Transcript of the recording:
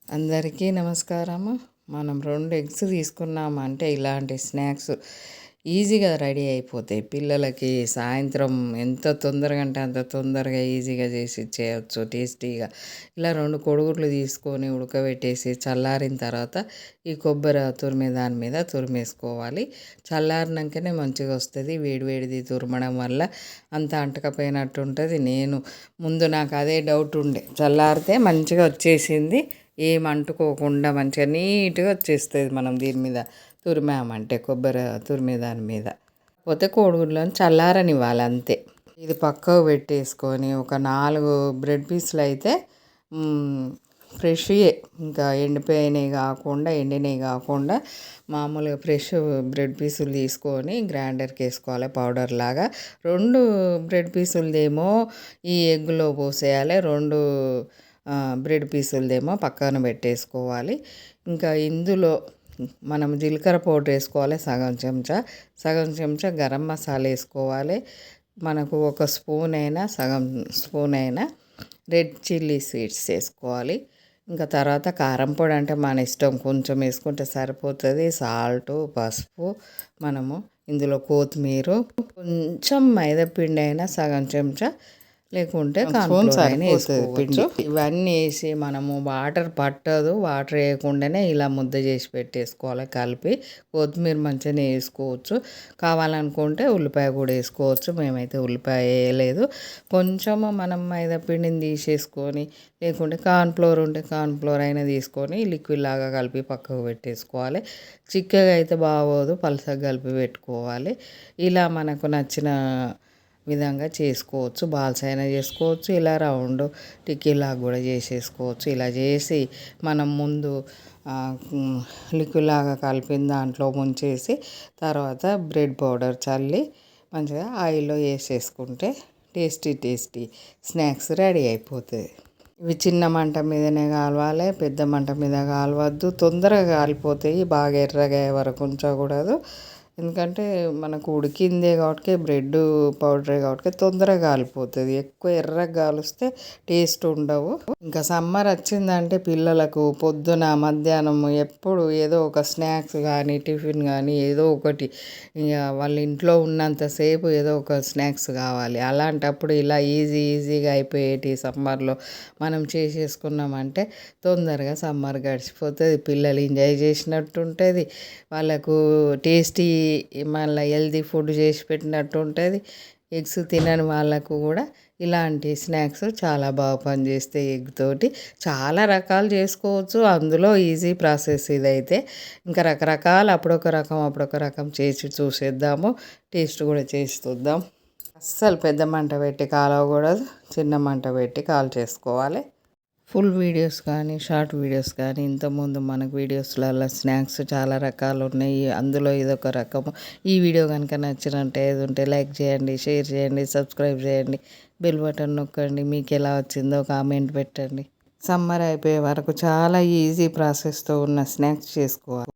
అందరికీ నమస్కారము. మనం 2 ఎగ్స్ తీసుకున్నామంటే ఇలాంటి స్నాక్స్ ఈజీగా రెడీ అయిపోతాయి. పిల్లలకి సాయంత్రం ఎంత తొందరగా అంటే అంత తొందరగా ఈజీగా చేసి ఇచ్చేయచ్చు టేస్టీగా. ఇలా 2 కోడిగుడ్లు తీసుకొని ఉడకబెట్టేసి చల్లారిన తర్వాత ఈ కొబ్బరి తురిమే దాని మీద తురిమేసుకోవాలి. చల్లారినాకనే మంచిగా వస్తుంది. వేడివేడిది తురమడం వల్ల అంత అంటకపోయినట్టు ఉంటుంది. ముందు నాకు అదే డౌట్ ఉండే, చల్లారితే మంచిగా వచ్చేసింది, ఏం అంటుకోకుండా మంచిగా నీట్గా వచ్చేస్తుంది మనం దీని మీద తురిమామంటే, కొబ్బరి తురిమే దాని మీద. పోతే కోడిగుడ్లను చల్లారనివ్వాలి అంతే. ఇది పక్కకు పెట్టేసుకొని ఒక 4 బ్రెడ్ పీసులు అయితే ఫ్రెష్యే, ఇంకా ఎండిపోయినవి కాకుండా ఎండినవి కాకుండా మామూలుగా ఫ్రెష్ బ్రెడ్ పీసులు తీసుకొని గ్రైండర్కి వేసుకోవాలి పౌడర్ లాగా. 2 బ్రెడ్ పీసులదేమో ఈ ఎగ్గులో పోసేయాలి, 2 బ్రెడ్ పీసులదేమో పక్కన పెట్టేసుకోవాలి. ఇంకా ఇందులో మనం జీలకర్ర పౌడర్ వేసుకోవాలి సగం చెంచా గరం మసాలా వేసుకోవాలి. మనకు ఒక స్పూన్ అయినా సగం స్పూన్ అయినా రెడ్ చిల్లీ సీడ్స్ వేసుకోవాలి. ఇంకా తర్వాత కారం పొడి అంటే మన ఇష్టం, కొంచెం వేసుకుంటే సరిపోతుంది. సాల్టు, పసుపు, మనము ఇందులో కొత్తిమీర, కొంచెం మైదా పిండి అయినా సగం చెంచా, లేకుంటే కార్న్‌ఫ్లోర్ అయినా వేసుకోవచ్చు. ఇవన్నీ వేసి మనము వాటర్ పట్టదు, వాటర్ వేయకుండానే ఇలా ముద్ద చేసి పెట్టేసుకోవాలి కలిపి. కొత్తిమీర మంచిగానే వేసుకోవచ్చు, కావాలనుకుంటే ఉల్లిపాయ కూడా వేసుకోవచ్చు. మేమైతే ఉల్లిపాయ వేయలేదు. కొంచెము మనం మైదా పిండిని తీసేసుకొని, లేకుంటే కార్న్‌ఫ్లోర్ ఉంటే కార్న్‌ఫ్లోర్ అయినా తీసుకొని లిక్విడ్ లాగా కలిపి పక్కకు పెట్టేసుకోవాలి. చిక్కగా అయితే బాగోదు, పలసగా కలిపి పెట్టుకోవాలి. ఇలా మనకు నచ్చిన విధంగా చేసుకోవచ్చు. బాల్స్ అయినా చేసుకోవచ్చు, ఇలా రౌండ్ టిక్కీలాగా కూడా చేసేసుకోవచ్చు. ఇలా చేసి మనం ముందు లిక్విడ్ లాగా కలిపిన దాంట్లో ముంచేసి తర్వాత బ్రెడ్ పౌడర్ చల్లి మంచిగా ఆయిల్లో వేసేసుకుంటే టేస్టీ స్నాక్స్ రెడీ అయిపోతుంది. ఇవి చిన్న మంట మీదనే కాలవాలి, పెద్ద మంట మీద కాలవద్దు. తొందరగా కాలిపోతాయి, బాగా ఎర్రగా అయ్యే వరకు ఉంచకూడదు. ఎందుకంటే మనకు ఉడికిందే కాబట్టి, బ్రెడ్ పౌడరే కాబట్టి తొందరగా కాలిపోతుంది. ఎక్కువ ఎర్రగా కాలుస్తే టేస్ట్ ఉండవు. ఇంకా సమ్మర్ వచ్చిందంటే పిల్లలకు పొద్దున మధ్యాహ్నం ఎప్పుడు ఏదో ఒక స్నాక్స్ కానీ టిఫిన్ కానీ ఏదో ఒకటి, ఇక వాళ్ళ ఇంట్లో ఉన్నంతసేపు ఏదో ఒక స్నాక్స్ కావాలి. అలాంటప్పుడు ఇలా ఈజీగా అయిపోయేటి సమ్మర్లో మనం చేసేసుకున్నామంటే తొందరగా సమ్మర్ గడిచిపోతుంది. పిల్లలు ఎంజాయ్ చేసినట్టు ఉంటుంది, వాళ్ళకు టేస్టీ మళ్ళీ హెల్తీ ఫుడ్ చేసి పెట్టినట్టు ఉంటుంది. ఎగ్స్ తినని వాళ్ళకు కూడా ఇలాంటి స్నాక్స్ చాలా బాగా పనిచేస్తాయి. ఎగ్ తోటి చాలా రకాలు చేసుకోవచ్చు, అందులో ఈజీ ప్రాసెస్ ఇదైతే. ఇంకా రకరకాలు అప్పుడొక రకం చేసి చూసేద్దాము, టేస్ట్ కూడా చేసి చూద్దాం. అస్సలు పెద్ద మంట పెట్టి కాలవకూడదు, చిన్న మంట పెట్టి కాల్ చేసుకోవాలి. ఫుల్ వీడియోస్ కానీ షార్ట్ వీడియోస్ కానీ, ఇంతకుముందు మనకు వీడియోస్లలో స్నాక్స్ చాలా రకాలు ఉన్నాయి, అందులో ఇదొక రకము. ఈ వీడియో కనుక నచ్చినట్టు ఏది ఉంటే లైక్ చేయండి, షేర్ చేయండి, సబ్స్క్రైబ్ చేయండి, బెల్ బటన్ నొక్కండి. మీకు ఎలా వచ్చిందో కామెంట్ పెట్టండి. సమ్మర్ అయిపోయే వరకు చాలా ఈజీ ప్రాసెస్తో ఉన్న స్నాక్స్ చేసుకోవాలి.